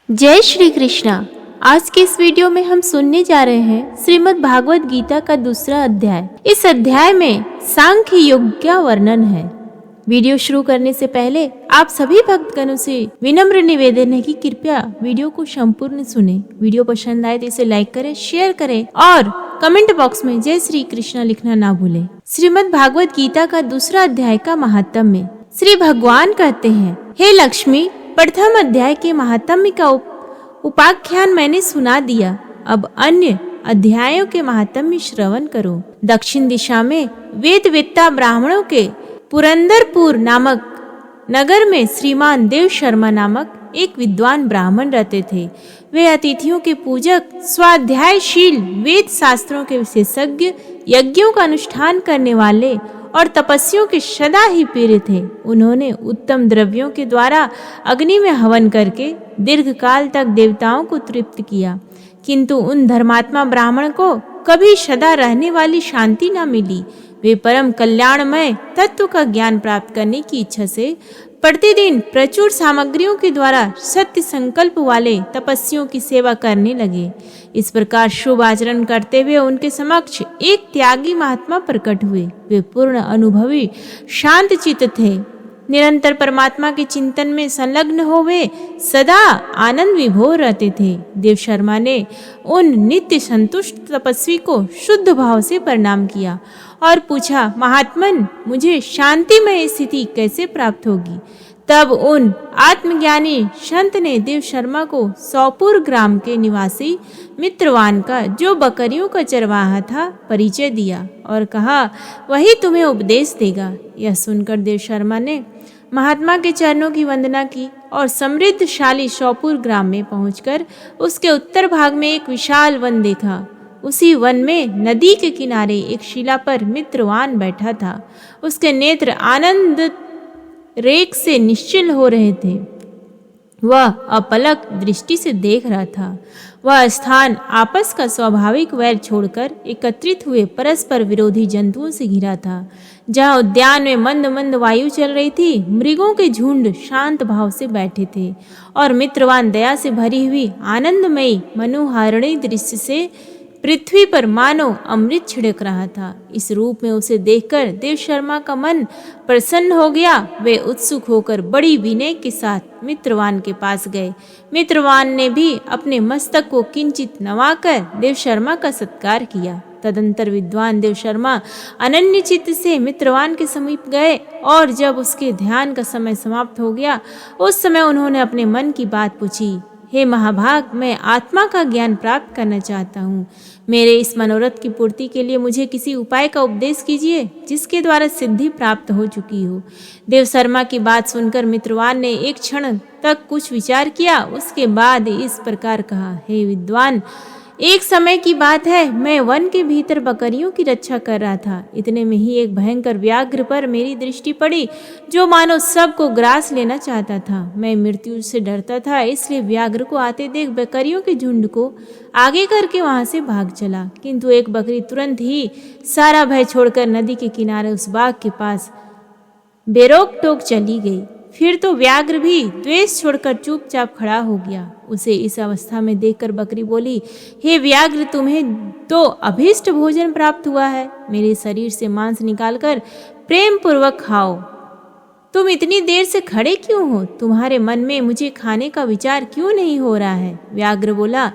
जय श्री कृष्णा। आज के इस वीडियो में हम सुनने जा रहे हैं श्रीमद् भागवत गीता का दूसरा अध्याय। इस अध्याय में सांख्य योग का वर्णन है। वीडियो शुरू करने से पहले आप सभी भक्तगणों से विनम्र निवेदन है कि कृपया वीडियो को संपूर्ण सुने। वीडियो पसंद आए तो इसे लाइक करें, शेयर करें और कमेंट बॉक्स में जय श्री कृष्णा लिखना ना भूलें। श्रीमद् भागवत गीता का दूसरा अध्याय का महात्म्य। श्री भगवान कहते हैं, हे लक्ष्मी, प्रथम अध्याय के महात्म्य का उपाख्यान मैंने सुना दिया। अब अन्य अध्यायों के महात्म्य श्रवण करो। दक्षिण दिशा में वेदवेत्ता ब्राह्मणों के पुरंदरपुर नामक नगर में श्रीमान देव शर्मा नामक एक विद्वान ब्राह्मण रहते थे। वे अतिथियों के पूजक, स्वाध्यायशील, वेद शास्त्रों के विशेषज्ञ, यज्ञों का अनुष्ठान करने वाले और तपस्वियों के सदा ही प्रिय थे। उन्होंने उत्तम द्रव्यों के द्वारा अग्नि में हवन करके दीर्घ काल तक देवताओं को तृप्त किया, किंतु उन धर्मात्मा ब्राह्मण को कभी सदा रहने वाली शांति न मिली। वे परम कल्याणमय तत्व का ज्ञान प्राप्त करने की इच्छा से प्रतिदिन प्रचुर सामग्रियों के द्वारा सत्य संकल्प वाले तपस्वियों की सेवा करने लगे। इस प्रकार शुभ आचरण करते हुए उनके समक्ष एक त्यागी महात्मा प्रकट हुए। वे पूर्ण अनुभवी, शांत चित्त थे। निरंतर परमात्मा के चिंतन में संलग्न हो वे सदा आनंद विभोर रहते थे। देव शर्मा ने उन नित्य संतुष्ट तपस्वी को शुद्ध भाव से प्रणाम किया और पूछा, महात्मन, मुझे शांतिमय स्थिति कैसे प्राप्त होगी? तब उन आत्मज्ञानी संत ने देव शर्मा को सौपुर ग्राम के निवासी मित्रवान का, जो बकरियों का चरवाहा था, परिचय दिया और कहा, वही तुम्हें उपदेश देगा। यह सुनकर देव शर्मा ने महात्मा के चरणों की वंदना की और समृद्धशाली सौपुर ग्राम में पहुंचकर उसके उत्तर भाग में एक विशाल वन देखा। उसी वन में नदी के किनारे एक शिला पर मित्रवान बैठा था। उसके नेत्र आनंद रेख से निश्चल हो रहे थे। वह अपलक दृष्टि से देख रहा था। वह स्थान आपस का स्वाभाविक वैर छोड़कर एकत्रित हुए परस्पर विरोधी जंतुओं से घिरा था। जहाँ उद्यान में मंद मंद वायु चल रही थी, मृगों के झुंड शांत भाव से बैठे थे और मित्रवान दया से भरी हुई आनंदमयी मनोहारिणी दृश्य से पृथ्वी पर मानो अमृत छिड़क रहा था। इस रूप में उसे देखकर देव शर्मा का मन प्रसन्न हो गया। वे उत्सुक होकर बड़ी विनय के साथ मित्रवान के पास गए। मित्रवान ने भी अपने मस्तक को किंचित नवाकर देव शर्मा का सत्कार किया। तदंतर विद्वान देव शर्मा अनन्य चित्त से मित्रवान के समीप गए और जब उसके ध्यान का समय समाप्त हो गया, उस समय उन्होंने अपने मन की बात पूछी। हे महाभाग, मैं आत्मा का ज्ञान प्राप्त करना चाहता हूँ। मेरे इस मनोरथ की पूर्ति के लिए मुझे किसी उपाय का उपदेश कीजिए जिसके द्वारा सिद्धि प्राप्त हो चुकी हो। देव शर्मा की बात सुनकर मित्रवान ने एक क्षण तक कुछ विचार किया। उसके बाद इस प्रकार कहा, हे विद्वान, एक समय की बात है, मैं वन के भीतर बकरियों की रक्षा कर रहा था। इतने में ही एक भयंकर व्याघ्र पर मेरी दृष्टि पड़ी, जो मानो सबको ग्रास लेना चाहता था। मैं मृत्यु से डरता था, इसलिए व्याघ्र को आते देख बकरियों के झुंड को आगे करके वहां से भाग चला, किंतु एक बकरी तुरंत ही सारा भय छोड़कर नदी के किनारे उस बाग के पास बेरोक टोक चली गई। फिर तो व्याघ्र भी द्वेष छोड़कर चुपचाप खड़ा हो गया। उसे इस अवस्था में देखकर बकरी बोली, हे व्याघ्र, तुम्हें तो अभीष्ट भोजन प्राप्त हुआ है। मेरे शरीर से मांस निकालकर प्रेम पूर्वक खाओ। तुम इतनी देर से खड़े क्यों हो? तुम्हारे मन में मुझे खाने का विचार क्यों नहीं हो रहा है? व्याघ्र बोला,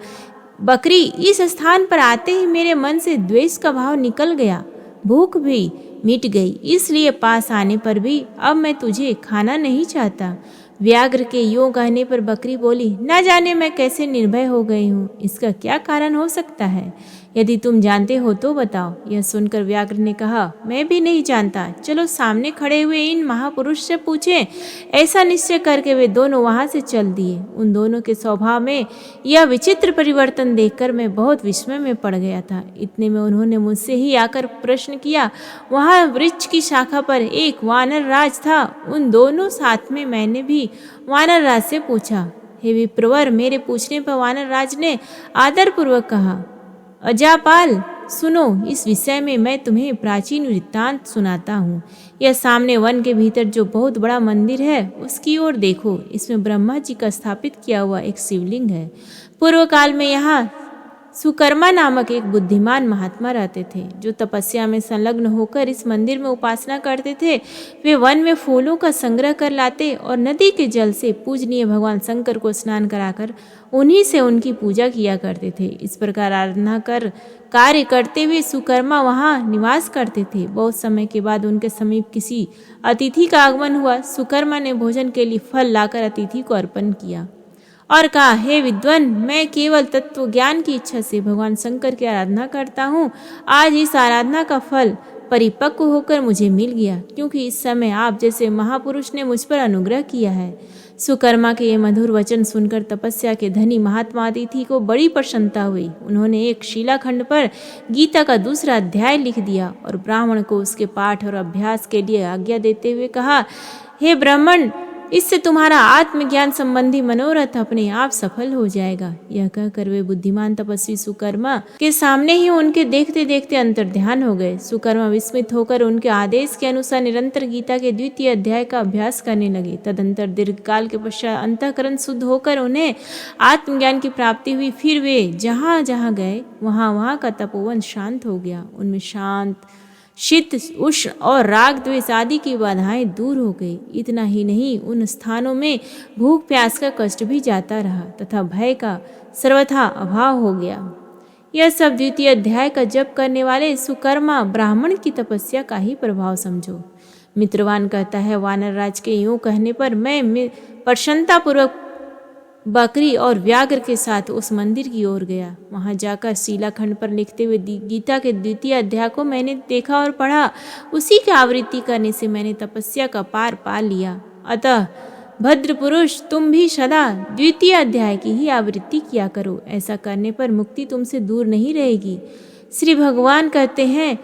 बकरी, इस स्थान पर आते ही मेरे मन से द्वेष का भाव निकल गया, भूख भी मिट गई, इसलिए पास आने पर भी अब मैं तुझे खाना नहीं चाहता। व्याघ्र के यूं कहने पर बकरी बोली, न जाने मैं कैसे निर्भय हो गई हूँ। इसका क्या कारण हो सकता है? यदि तुम जानते हो तो बताओ। यह सुनकर व्याघ्र ने कहा, मैं भी नहीं जानता। चलो सामने खड़े हुए इन महापुरुष से पूछें। ऐसा निश्चय करके वे दोनों वहां से चल दिए। उन दोनों के स्वभाव में यह विचित्र परिवर्तन देखकर मैं बहुत विस्मय में पड़ गया था। इतने में उन्होंने मुझसे ही आकर प्रश्न किया। वहां वृक्ष की शाखा पर एक वानर राज था। उन दोनों साथ में मैंने भी वानर राज से पूछा। हे विप्रवर, मेरे पूछने पर वानर राज ने आदर पूर्वक कहा, अजापाल, सुनो, इस विषय में मैं तुम्हें प्राचीन वृत्तांत सुनाता हूँ। यह सामने वन के भीतर जो बहुत बड़ा मंदिर है उसकी ओर देखो। इसमें ब्रह्मा जी का स्थापित किया हुआ एक शिवलिंग है। पूर्व काल में यहाँ सुकर्मा नामक एक बुद्धिमान महात्मा रहते थे जो तपस्या में संलग्न होकर इस मंदिर में उपासना करते थे। वे वन में फूलों का संग्रह कर लाते और नदी के जल से पूजनीय भगवान शंकर को स्नान कराकर उन्हीं से उनकी पूजा किया करते थे। इस प्रकार आराधना कर कार्य करते हुए सुकर्मा वहाँ निवास करते थे। बहुत समय के बाद उनके समीप किसी अतिथि का आगमन हुआ। सुकर्मा ने भोजन के लिए फल लाकर अतिथि को अर्पण किया और कहा, हे विद्वान, मैं केवल तत्व ज्ञान की इच्छा से भगवान शंकर की आराधना करता हूँ। आज इस आराधना का फल परिपक्व होकर मुझे मिल गया, क्योंकि इस समय आप जैसे महापुरुष ने मुझ पर अनुग्रह किया है। सुकर्मा के ये मधुर वचन सुनकर तपस्या के धनी महात्मा अतिथि को बड़ी प्रसन्नता हुई। उन्होंने एक शिलाखंड पर गीता का दूसरा अध्याय लिख दिया और ब्राह्मण को उसके पाठ और अभ्यास के लिए आज्ञा देते हुए कहा, हे ब्राह्मण, इससे तुम्हारा आत्मज्ञान संबंधी मनोरथ अपने आप सफल हो जाएगा। यह कहकर वे बुद्धिमान तपस्वी सुकर्मा के सामने ही उनके देखते देखते अंतर्ध्यान हो गए। सुकर्मा विस्मित होकर उनके आदेश के अनुसार निरंतर गीता के द्वितीय अध्याय का अभ्यास करने लगे। तदंतर दीर्घकाल के पश्चात अंतःकरण शुद्ध होकर उन्हें आत्मज्ञान की प्राप्ति हुई। फिर वे जहाँ जहाँ गए वहाँ का तपोवन शांत हो गया। उनमें शांत, शीत, उष्ण और राग द्वेष आदि की बाधाएं दूर हो गई। इतना ही नहीं, उन स्थानों में भूख प्यास का कष्ट भी जाता रहा तथा भय का सर्वथा अभाव हो गया। यह सब द्वितीय अध्याय का जप करने वाले सुकर्मा ब्राह्मण की तपस्या का ही प्रभाव समझो। मित्रवान कहता है, वानर राज के यूं कहने पर मैं प्रसन्नता पूर्वक बकरी और व्याघ्र के साथ उस मंदिर की ओर गया। वहां जाकर शिलाखंड पर लिखते हुए गीता के द्वितीय अध्याय को मैंने देखा और पढ़ा। उसी की आवृत्ति करने से मैंने तपस्या का पार पा लिया। अतः भद्र पुरुष, तुम भी सदा द्वितीय अध्याय की ही आवृत्ति किया करो। ऐसा करने पर मुक्ति तुमसे दूर नहीं रहेगी। श्री भगवान कहते हैं,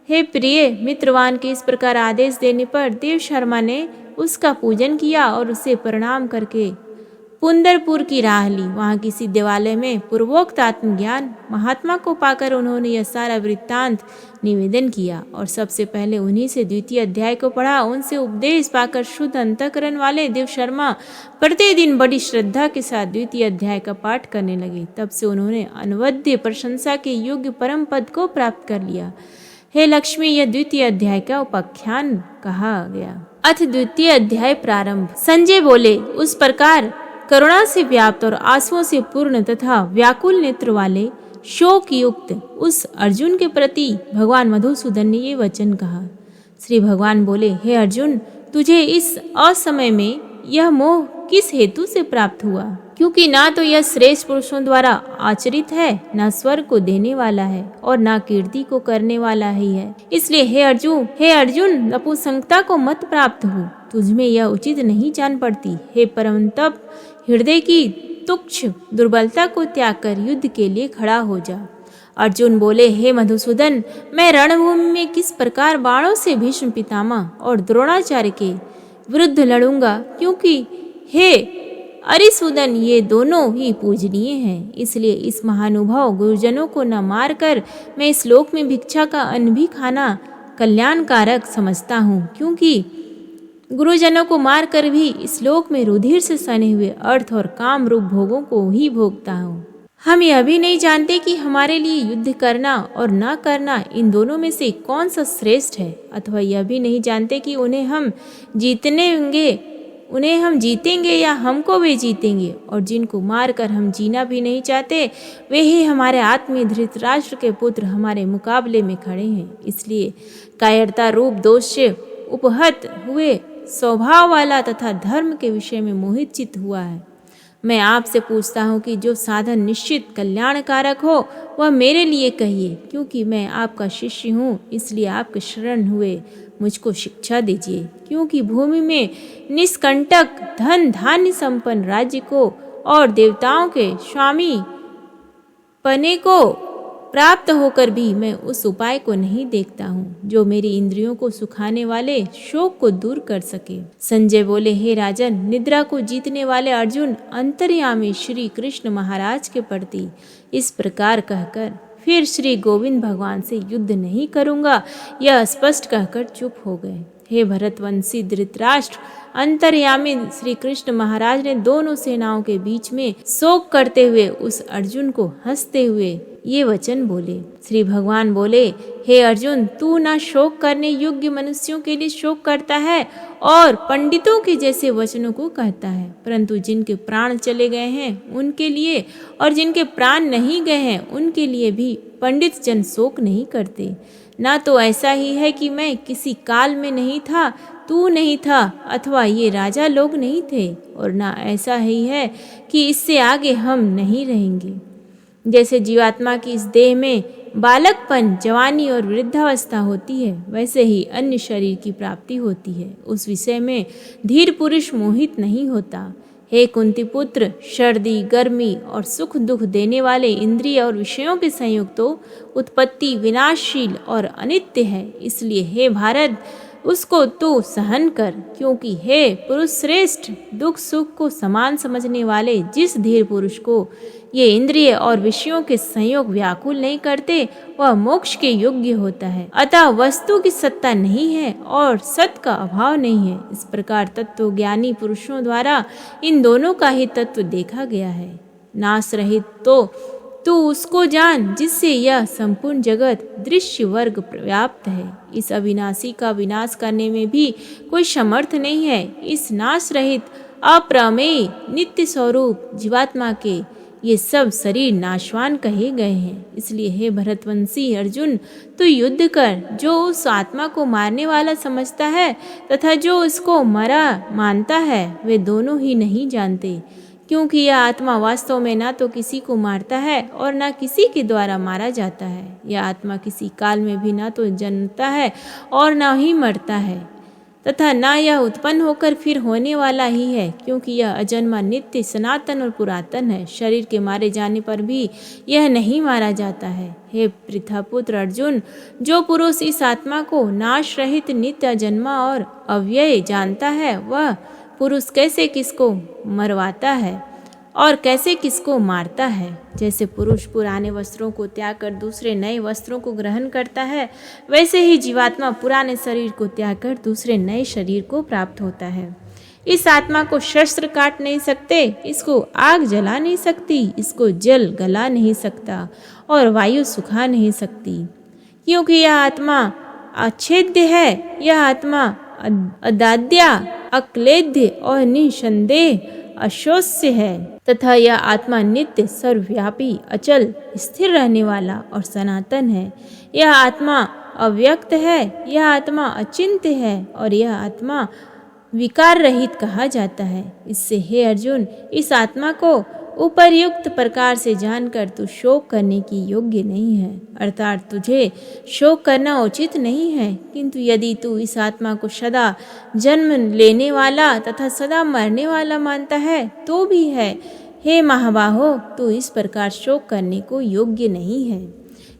हे प्रिय मित्रवान के इस प्रकार आदेश देने पर देव शर्मा ने उसका पूजन किया और उसे प्रणाम करके पुंदरपुर की राह ली। वहाँ किसी देवालय में पूर्वोक्त आत्मज्ञान महात्मा को पाकर उन्होंने यह सारा वृत्तांत निवेदन किया और सबसे पहले उन्हीं से द्वितीय अध्याय को पढ़ा। उनसे उपदेश पाकर शुद्ध अंतःकरण वाले देव शर्मा प्रतिदिन बड़ी श्रद्धा के साथ द्वितीय अध्याय का पाठ करने लगे। तब से उन्होंने अनवद्य प्रशंसा के योग्य परम पद को प्राप्त कर लिया। हे लक्ष्मी, यह द्वितीय अध्याय का उपाख्यान कहा गया। अथ द्वितीय अध्याय प्रारंभ। संजय बोले, उस प्रकार करुणा से व्याप्त और आंसुओं से पूर्ण तथा व्याकुल नेत्र वाले शोक युक्त उस अर्जुन के प्रति भगवान मधुसूदन ने ये वचन कहा। श्री भगवान बोले, हे अर्जुन, तुझे इस असमय में यह मोह किस हेतु से प्राप्त हुआ? क्योंकि ना तो यह श्रेष्ठ पुरुषों द्वारा आचरित है, ना स्वर्ग को देने वाला है और ना कीर्ति को करने वाला ही है। इसलिए हे अर्जुन, नपुंसकता को मत प्राप्त हो। तुझमें यह उचित नहीं जान पड़ती। हे परम तप, हृदय की तुच्छ दुर्बलता को त्याग कर युद्ध के लिए खड़ा हो जा। अर्जुन बोले, हे मधुसूदन, मैं रणभूमि में किस प्रकार बाणों से भीष्म पितामह और द्रोणाचार्य के विरुद्ध लड़ूंगा, क्योंकि हे अरिसूदन, ये दोनों ही पूजनीय हैं। इसलिए इस महानुभाव गुरुजनों को न मार कर मैं इस लोक में भिक्षा का अन्न भी खाना कल्याणकारक समझता हूँ, क्योंकि गुरुजनों को मार कर भी इस लोक में रुधिर से सने हुए अर्थ और काम रूप भोगों को ही भोगता हूँ। हम यह भी नहीं जानते कि हमारे लिए युद्ध करना और न करना इन दोनों में से कौन सा श्रेष्ठ है, अथवा यह भी नहीं जानते कि उन्हें हम जीतेंगे या हमको वे जीतेंगे। और जिनको मार कर हम जीना भी नहीं चाहते, वे ही हमारे आत्मीय धृतराष्ट्र के पुत्र हमारे मुकाबले में खड़े हैं। इसलिए कायरता रूप दोष से उपहत हुए स्वभाव वाला तथा धर्म के विषय में मोहित चित्त हुआ है। मैं आपसे पूछता हूँ कि जो साधन निश्चित कल्याणकारक हो वह मेरे लिए कहिए, क्योंकि मैं आपका शिष्य हूँ। इसलिए आपके शरण हुए मुझको शिक्षा दीजिए, क्योंकि भूमि में निष्कंटक धन धान्य संपन्न राज्य को और देवताओं के स्वामी पने को प्राप्त होकर भी मैं उस उपाय को नहीं देखता हूँ जो मेरी इंद्रियों को सुखाने वाले शोक को दूर कर सके। संजय बोले, हे राजन, निद्रा को जीतने वाले अर्जुन अंतर्यामी श्री कृष्ण महाराज के प्रति इस प्रकार कहकर फिर श्री गोविंद भगवान से युद्ध नहीं करूँगा, यह स्पष्ट कहकर चुप हो गए। हे भरतवंशी धृतराष्ट्र, अंतर्यामी श्री कृष्ण महाराज ने दोनों सेनाओं के बीच में शोक करते हुए उस अर्जुन को हंसते हुए ये वचन बोले। श्री भगवान बोले, हे अर्जुन, तू ना शोक करने योग्य मनुष्यों के लिए शोक करता है और पंडितों के जैसे वचनों को कहता है, परंतु जिनके प्राण चले गए हैं उनके लिए और जिनके प्राण नहीं गए हैं उनके लिए भी पंडित जन शोक नहीं करते। ना तो ऐसा ही है कि मैं किसी काल में नहीं था, तू नहीं था, अथवा ये राजा लोग नहीं थे, और ना ऐसा ही है कि इससे आगे हम नहीं रहेंगे। जैसे जीवात्मा की इस देह में बालकपन, जवानी और वृद्धावस्था होती है, वैसे ही अन्य शरीर की प्राप्ति होती है। उस विषय में धीर पुरुष मोहित नहीं होता। हे कुंती पुत्र, सर्दी, गर्मी और सुख दुख देने वाले इंद्रिय और विषयों के संयोग तो उत्पत्ति विनाशशील और अनित्य है, इसलिए हे भारत, उसको तू सहन कर, क्योंकि हे पुरुष श्रेष्ठ, दुख सुख को समान समझने वाले जिस धीर पुरुष को ये इंद्रिय और विषयों के संयोग व्याकुल नहीं करते, वह मोक्ष के योग्य होता है। अतः वस्तु की सत्ता नहीं है और सत का अभाव नहीं है। इस प्रकार तत्व ज्ञानी पुरुषों द्वारा इन दोनों का ही तत्व देखा गया है। नाश रहित तो तू उसको जान जिससे यह संपूर्ण जगत दृश्य वर्ग व्याप्त है। इस अविनाशी का विनाश करने में भी कोई समर्थ नहीं है। इस नाश रहित अप्रमेय नित्य स्वरूप जीवात्मा के ये सब शरीर नाशवान कहे गए हैं। इसलिए हे भरतवंशी अर्जुन, तू युद्ध कर। जो उस आत्मा को मारने वाला समझता है तथा जो उसको मरा मानता है, वे दोनों ही नहीं जानते, क्योंकि यह आत्मा वास्तव में ना तो किसी को मारता है और ना किसी के द्वारा मारा जाता है। यह आत्मा किसी काल में भी ना तो जन्मता है और ना ही मरता है, तथा ना यह उत्पन्न होकर फिर होने वाला ही है, क्योंकि यह अजन्मा, नित्य, सनातन और पुरातन है। शरीर के मारे जाने पर भी यह नहीं मारा जाता है। हे पृथापुत्र अर्जुन, जो पुरुष इस आत्मा को नाश रहित, नित्य, अजन्मा और अव्यय जानता है, वह पुरुष कैसे किसको मरवाता है और कैसे किसको मारता है। जैसे पुरुष पुराने वस्त्रों को त्याग कर दूसरे नए वस्त्रों को ग्रहण करता है, वैसे ही जीवात्मा पुराने शरीर को त्याग कर दूसरे नए शरीर को प्राप्त होता है। इस आत्मा को शस्त्र काट नहीं सकते, इसको आग जला नहीं सकती, इसको जल गला नहीं सकता और वायु सुखा नहीं सकती, क्योंकि यह आत्मा अछेद्य है। यह आत्मा अदाद्या, अक्लेद्य और निसंदेह अशोष्य है, तथा यह आत्मा नित्य, सर्वव्यापी, अचल, स्थिर रहने वाला और सनातन है। यह आत्मा अव्यक्त है, यह आत्मा अचिंत्य है और यह आत्मा विकार रहित कहा जाता है। इससे हे अर्जुन, इस आत्मा को उपर्युक्त प्रकार से जानकर तू शोक करने की योग्य नहीं है, अर्थात तुझे शोक करना उचित नहीं है। किंतु यदि तू इस आत्मा को सदा जन्म लेने वाला तथा सदा मरने वाला मानता है तो भी है। हे महाबाहो, तू इस प्रकार शोक करने को योग्य नहीं है,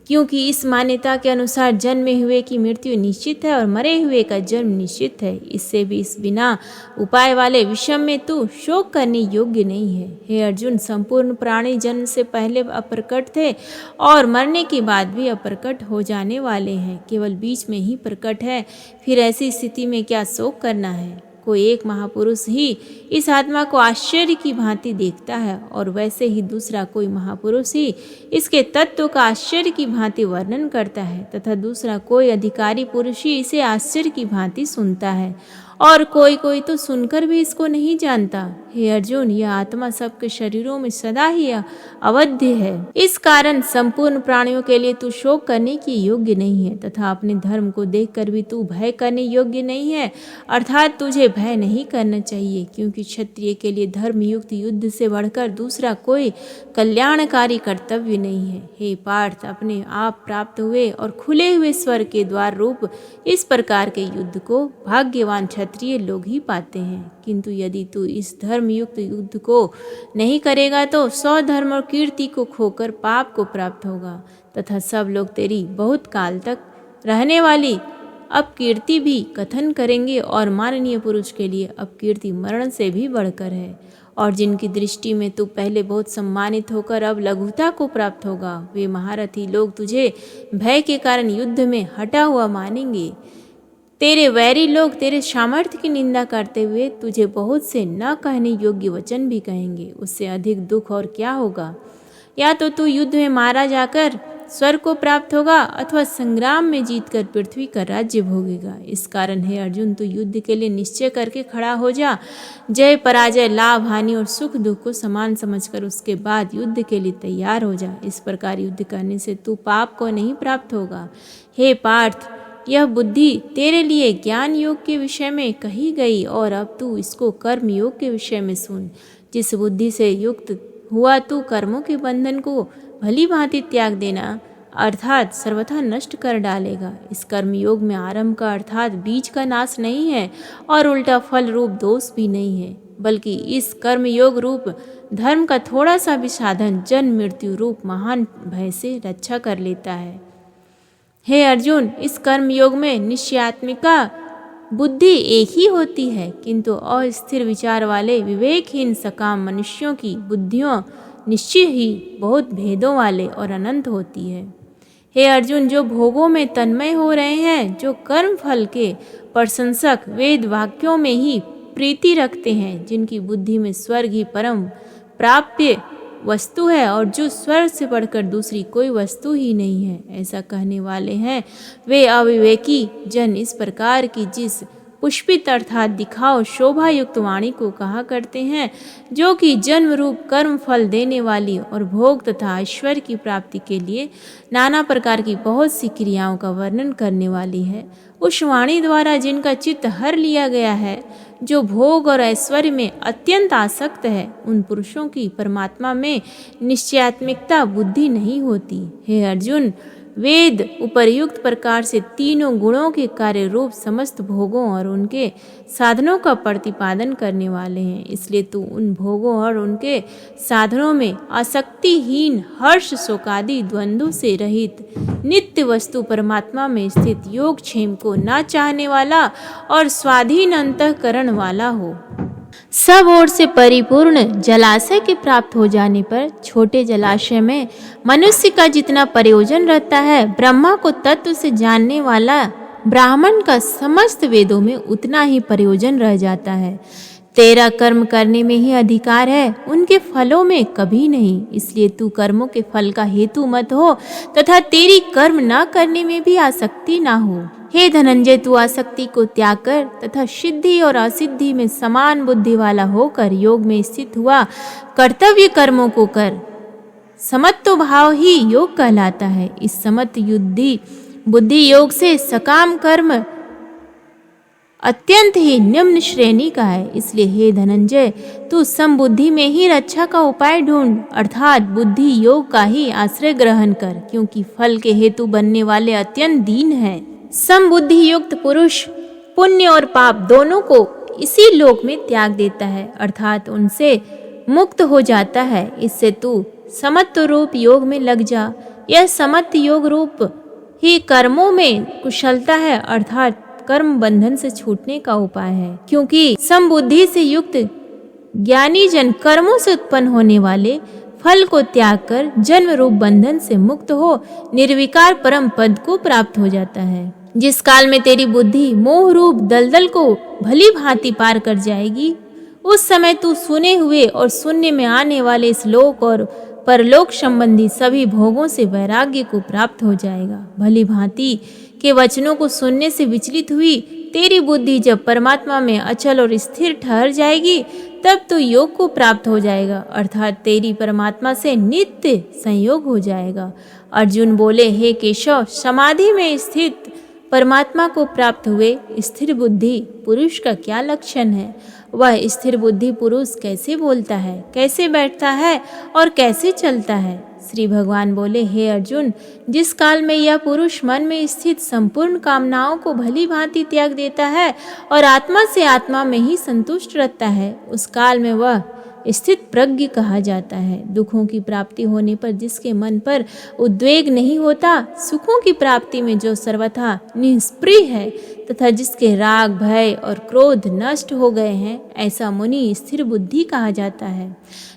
क्योंकि इस मान्यता के अनुसार जन्मे हुए की मृत्यु निश्चित है और मरे हुए का जन्म निश्चित है। इससे भी इस बिना उपाय वाले विषम में तू शोक करने योग्य नहीं है। हे अर्जुन, संपूर्ण प्राणी जन्म से पहले अप्रकट थे और मरने के बाद भी अप्रकट हो जाने वाले हैं, केवल बीच में ही प्रकट है। फिर ऐसी स्थिति में क्या शोक करना है। कोई एक महापुरुष ही इस आत्मा को आश्चर्य की भांति देखता है और वैसे ही दूसरा कोई महापुरुष ही इसके तत्व का आश्चर्य की भांति वर्णन करता है, तथा दूसरा कोई अधिकारी पुरुष ही इसे आश्चर्य की भांति सुनता है और कोई कोई तो सुनकर भी इसको नहीं जानता। हे अर्जुन, यह आत्मा सबके शरीरों में सदा ही अवध्य है। इस कारण संपूर्ण प्राणियों के लिए तू शोक करने की योग्य नहीं है, तथा अपने धर्म को देखकर भी तू भय करने योग्य नहीं है, अर्थात तुझे भय नहीं करना चाहिए, क्योंकि क्षत्रिय के लिए धर्मयुक्त युद्ध से बढ़कर दूसरा कोई कल्याणकारी कर्तव्य नहीं है। हे पार्थ, अपने आप प्राप्त हुए और खुले हुए स्वर्ग के द्वार रूप इस प्रकार के युद्ध को भाग्यवान क्षत्रिय लोग ही पाते हैं। किंतु यदि तू इस धर्मयुक्त युद्ध को नहीं करेगा तो स्वधर्म और कीर्ति को खोकर पाप को प्राप्त होगा, तथा सब लोग तेरी बहुत काल तक रहने वाली अपकीर्ति भी कथन करेंगे और माननीय पुरुष के लिए अपकीर्ति मरण से भी बढ़कर है। और जिनकी दृष्टि में तू पहले बहुत सम्मानित होकर अब लघुता को प्राप्त होगा, वे महारथी लोग तुझे भय के कारण युद्ध में हटा हुआ मानेंगे। तेरे वैरी लोग तेरे सामर्थ्य की निंदा करते हुए तुझे बहुत से न कहने योग्य वचन भी कहेंगे। उससे अधिक दुख और क्या होगा? या तो तू युद्ध में मारा जाकर स्वर्ग को प्राप्त होगा अथवा संग्राम में जीतकर पृथ्वी का राज्य भोगेगा। इस कारण हे अर्जुन, तू युद्ध के लिए निश्चय करके खड़ा हो जा। जय पराजय, लाभ हानि और सुख दुख को समान समझकर उसके बाद युद्ध के लिए तैयार हो जा। इस प्रकार युद्ध करने से तू पाप को नहीं प्राप्त होगा। हे पार्थ, यह बुद्धि तेरे लिए ज्ञान योग के विषय में कही गई और अब तू इसको कर्म योग के विषय में सुन। जिस बुद्धि से युक्त हुआ तू कर्मों के बंधन को भली भांति त्याग देना अर्थात सर्वथा नष्ट कर डालेगा। इस कर्म योग में आरंभ का अर्थात बीज का नाश नहीं है और उल्टा फल रूप दोष भी नहीं है, बल्कि इस कर्म योग रूप धर्म का थोड़ा सा भी साधन जन्म मृत्यु रूप महान भय से रक्षा कर लेता है। हे अर्जुन, इस कर्म योग में निश्चयात्मिका बुद्धि एक ही होती है, किंतु अस्थिर विचार वाले विवेकहीन सकाम मनुष्यों की बुद्धियों निश्चय ही बहुत भेदों वाले और अनंत होती है। हे अर्जुन, जो भोगों में तन्मय हो रहे हैं, जो कर्म फल के प्रशंसक वेद वाक्यों में ही प्रीति रखते हैं, जिनकी बुद्धि में स्वर्ग ही परम प्राप्य वस्तु है और जो स्वर्ग से बढ़कर दूसरी कोई वस्तु ही नहीं है, ऐसा कहने वाले हैं, वे अविवेकी जन इस प्रकार की जिस पुष्पित अर्थात दिखाओ शोभा युक्त वाणी को कहा करते हैं, जो कि जन्म रूप कर्म फल देने वाली और भोग तथा ऐश्वर्य की प्राप्ति के लिए नाना प्रकार की बहुत सी क्रियाओं का वर्णन करने वाली है। उस वाणी द्वारा जिनका चित्त हर लिया गया है, जो भोग और ऐश्वर्य में अत्यंत आसक्त है, उन पुरुषों की परमात्मा में निश्चयात्मिकता बुद्धि नहीं होती। हे अर्जुन, वेद उपर्युक्त प्रकार से तीनों गुणों के कार्य रूप समस्त भोगों और उनके साधनों का प्रतिपादन करने वाले हैं। इसलिए तू उन भोगों और उनके साधनों में आसक्तिहीन हर्ष शोकादि द्वंद्व से रहित नित्य वस्तु परमात्मा में स्थित योगक्षेम को न चाहने वाला और स्वाधीन अंतःकरण वाला हो। सब ओर से परिपूर्ण जलाशय के प्राप्त हो जाने पर छोटे जलाशय में मनुष्य का जितना प्रयोजन रहता है, ब्रह्मा को तत्व से जानने वाला ब्राह्मण का समस्त वेदों में उतना ही प्रयोजन रह जाता है। तेरा कर्म करने में ही अधिकार है, उनके फलों में कभी नहीं। इसलिए तू कर्मों के फल का हेतु मत हो तथा तेरी कर्म न करने में भी आसक्ति ना हो। हे धनंजय, तू आसक्ति को त्याग कर तथा सिद्धि और असिद्धि में समान बुद्धि वाला होकर योग में स्थित हुआ कर्तव्य कर्मों को कर। समत्व भाव ही योग कहलाता है। इस समत्व बुद्धि योग से सकाम कर्म अत्यंत ही निम्न श्रेणी का है। इसलिए हे धनंजय, तू समबुद्धि में ही रक्षा का उपाय ढूंढ अर्थात बुद्धि योग का ही आश्रय ग्रहण कर, क्योंकि फल के हेतु बनने वाले अत्यंत दीन है। समबुद्धि युक्त पुरुष पुण्य और पाप दोनों को इसी लोक में त्याग देता है अर्थात उनसे मुक्त हो जाता है। इससे तू समत्व रूप योग में लग जा। यह समत्व योग रूप ही कर्मों में कुशलता है अर्थात कर्म बंधन से छूटने का उपाय है, क्योंकि समबुद्धि से युक्त ज्ञानी जन कर्मों से उत्पन्न होने वाले फल को त्याग कर जन्म रूप बंधन से मुक्त हो निर्विकार परम पद को प्राप्त हो जाता है। जिस काल में तेरी बुद्धि मोह रूप दलदल को भली भांति पार कर जाएगी, उस समय तू सुने हुए और सुनने में आने वाले इस लोक और परलोक संबंधी सभी भोगों से वैराग्य को प्राप्त हो जाएगा। भली भांति के वचनों को सुनने से विचलित हुई तेरी बुद्धि जब परमात्मा में अचल और स्थिर ठहर जाएगी, तब तो योग को प्राप्त हो जाएगा अर्थात तेरी परमात्मा से नित्य संयोग हो जाएगा। अर्जुन बोले, हे केशव, समाधि में स्थित परमात्मा को प्राप्त हुए स्थिर बुद्धि पुरुष का क्या लक्षण है? वह स्थिर बुद्धि पुरुष कैसे बोलता है, कैसे बैठता है और कैसे चलता है? श्री भगवान बोले, हे अर्जुन, जिस काल में यह पुरुष मन में स्थित संपूर्ण कामनाओं को भली भांति त्याग देता है और आत्मा से आत्मा में ही संतुष्ट रहता है, उस काल में वह स्थित प्रज्ञ कहा जाता है। दुखों की प्राप्ति होने पर जिसके मन पर उद्वेग नहीं होता, सुखों की प्राप्ति में जो सर्वथा निष्प्रिय है तथा जिसके राग, भय और क्रोध नष्ट हो गए हैं, ऐसा मुनि स्थिर बुद्धि कहा जाता है।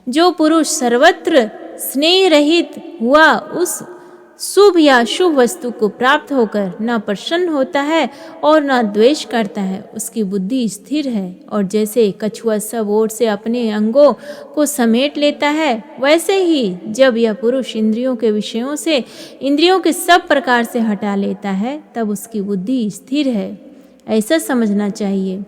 जो पुरुष सर्वत्र स्नेह रहित हुआ उस शुभ या शुभ वस्तु को प्राप्त होकर न प्रसन्न होता है और न द्वेष करता है, उसकी बुद्धि स्थिर है। और जैसे कछुआ सब ओर से अपने अंगों को समेट लेता है, वैसे ही जब यह पुरुष इंद्रियों के विषयों से इंद्रियों के सब प्रकार से हटा लेता है, तब उसकी बुद्धि स्थिर है, ऐसा समझना चाहिए।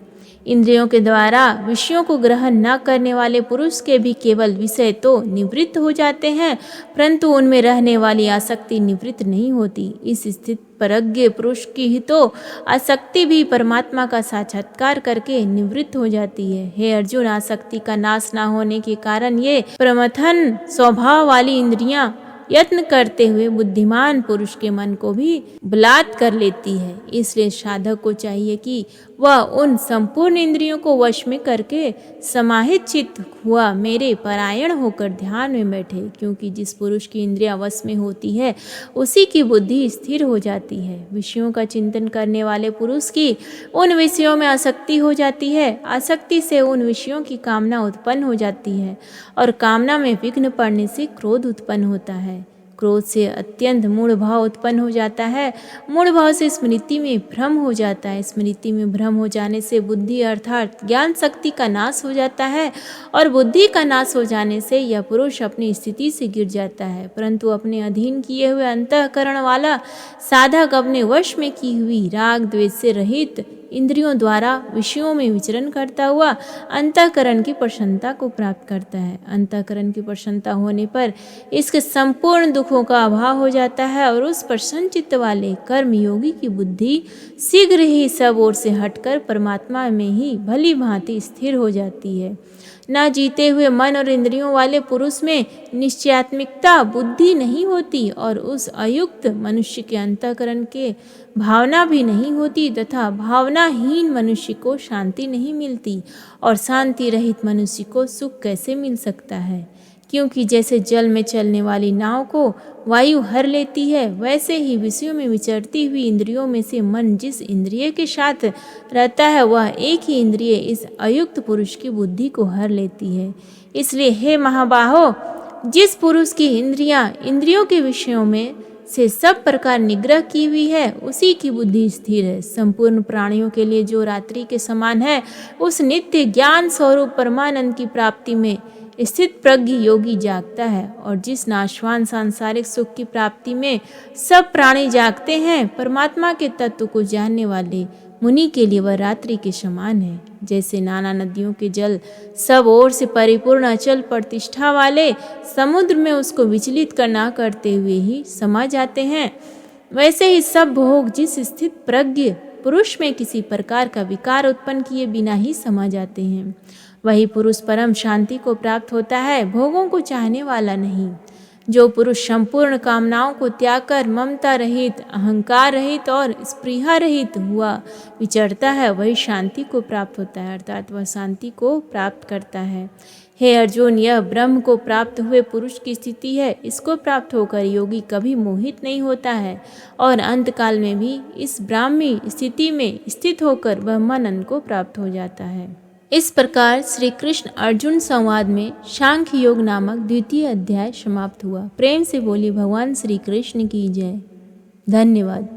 इंद्रियों के द्वारा विषयों को ग्रहण न करने वाले पुरुष के भी केवल विषय तो निवृत्त हो जाते हैं, परंतु उनमें रहने वाली आसक्ति निवृत्त नहीं होती। इस स्थित प्रज्ञ पुरुष की ही तो आसक्ति भी परमात्मा का साक्षात्कार करके निवृत्त हो जाती है। हे अर्जुन, आसक्ति का नाश न होने के कारण ये प्रमथन स्वभाव वाली इंद्रियां यत्न करते हुए बुद्धिमान पुरुष के मन को भी बलात् कर लेती है। इसलिए साधक को चाहिए कि वह उन संपूर्ण इंद्रियों को वश में करके समाहित चित्त हुआ मेरे परायण होकर ध्यान में बैठे, क्योंकि जिस पुरुष की इंद्रियां वश में होती है उसी की बुद्धि स्थिर हो जाती है। विषयों का चिंतन करने वाले पुरुष की उन विषयों में आसक्ति हो जाती है, आसक्ति से उन विषयों की कामना उत्पन्न हो जाती है और कामना में विघ्न पड़ने से क्रोध उत्पन्न होता है। क्रोध से अत्यंत मूढ़ भाव उत्पन्न हो जाता है, मूढ़ भाव से स्मृति में भ्रम हो जाता है, स्मृति में भ्रम हो जाने से बुद्धि अर्थात ज्ञान शक्ति का नाश हो जाता है और बुद्धि का नाश हो जाने से यह पुरुष अपनी स्थिति से गिर जाता है। परंतु अपने अधीन किए हुए अंतःकरण वाला साधक अपने वश में की हुई राग द्वेष से रहित इंद्रियों द्वारा विषयों में विचरण करता हुआ अंतःकरण की प्रसन्नता को प्राप्त करता है। अंतःकरण की प्रसन्नता होने पर इसके संपूर्ण दुखों का अभाव हो जाता है और उस प्रसन्न चित्त वाले कर्म योगी की बुद्धि शीघ्र ही सब ओर से हटकर परमात्मा में ही भली भांति स्थिर हो जाती है। न जीते हुए मन और इंद्रियों वाले पुरुष में निश्चयात्मिकता बुद्धि नहीं होती और उस अयुक्त मनुष्य के अंतःकरण के भावना भी नहीं होती तथा भावनाहीन मनुष्य को शांति नहीं मिलती। और शांति रहित मनुष्य को सुख कैसे मिल सकता है? क्योंकि जैसे जल में चलने वाली नाव को वायु हर लेती है, वैसे ही विषयों में विचरती हुई इंद्रियों में से मन जिस इंद्रिय के साथ रहता है वह एक ही इंद्रिय इस अयुक्त पुरुष की बुद्धि को हर लेती है। इसलिए हे महाबाहो, जिस पुरुष की इंद्रियां इंद्रियों के विषयों में से सब प्रकार निग्रह की हुई है, उसी की बुद्धि स्थिर है। संपूर्ण प्राणियों के लिए जो रात्रि के समान है, उस नित्य ज्ञान स्वरूप परमानंद की प्राप्ति में स्थित प्रज्ञ योगी जागता है। और जिस नाशवान सांसारिक सुख की प्राप्ति में सब प्राणी जागते हैं, परमात्मा के तत्व को जानने वाले मुनि के लिए वह रात्रि के समान है। जैसे नाना नदियों के जल सब ओर से परिपूर्ण अचल प्रतिष्ठा वाले समुद्र में उसको विचलित करना करते हुए ही समा जाते हैं, वैसे ही सब भोग जिस स्थित प्रज्ञ पुरुष में किसी प्रकार का विकार उत्पन्न किए बिना ही समा जाते हैं, वही पुरुष परम शांति को प्राप्त होता है, भोगों को चाहने वाला नहीं। जो पुरुष संपूर्ण कामनाओं को त्याग कर ममता रहित, अहंकार रहित और स्पृहा रहित हुआ विचरता है, वही शांति को प्राप्त होता है, अर्थात वह शांति को प्राप्त करता है। हे अर्जुन, यह ब्रह्म को प्राप्त हुए पुरुष की स्थिति है। इसको प्राप्त होकर योगी कभी मोहित नहीं होता है और अंतकाल में भी इस ब्राह्मी स्थिति में स्थित होकर ब्रह्मानंद को प्राप्त हो जाता है। इस प्रकार श्री कृष्ण अर्जुन संवाद में सांख्य योग नामक द्वितीय अध्याय समाप्त हुआ। प्रेम से बोली भगवान श्री कृष्ण की जय। धन्यवाद।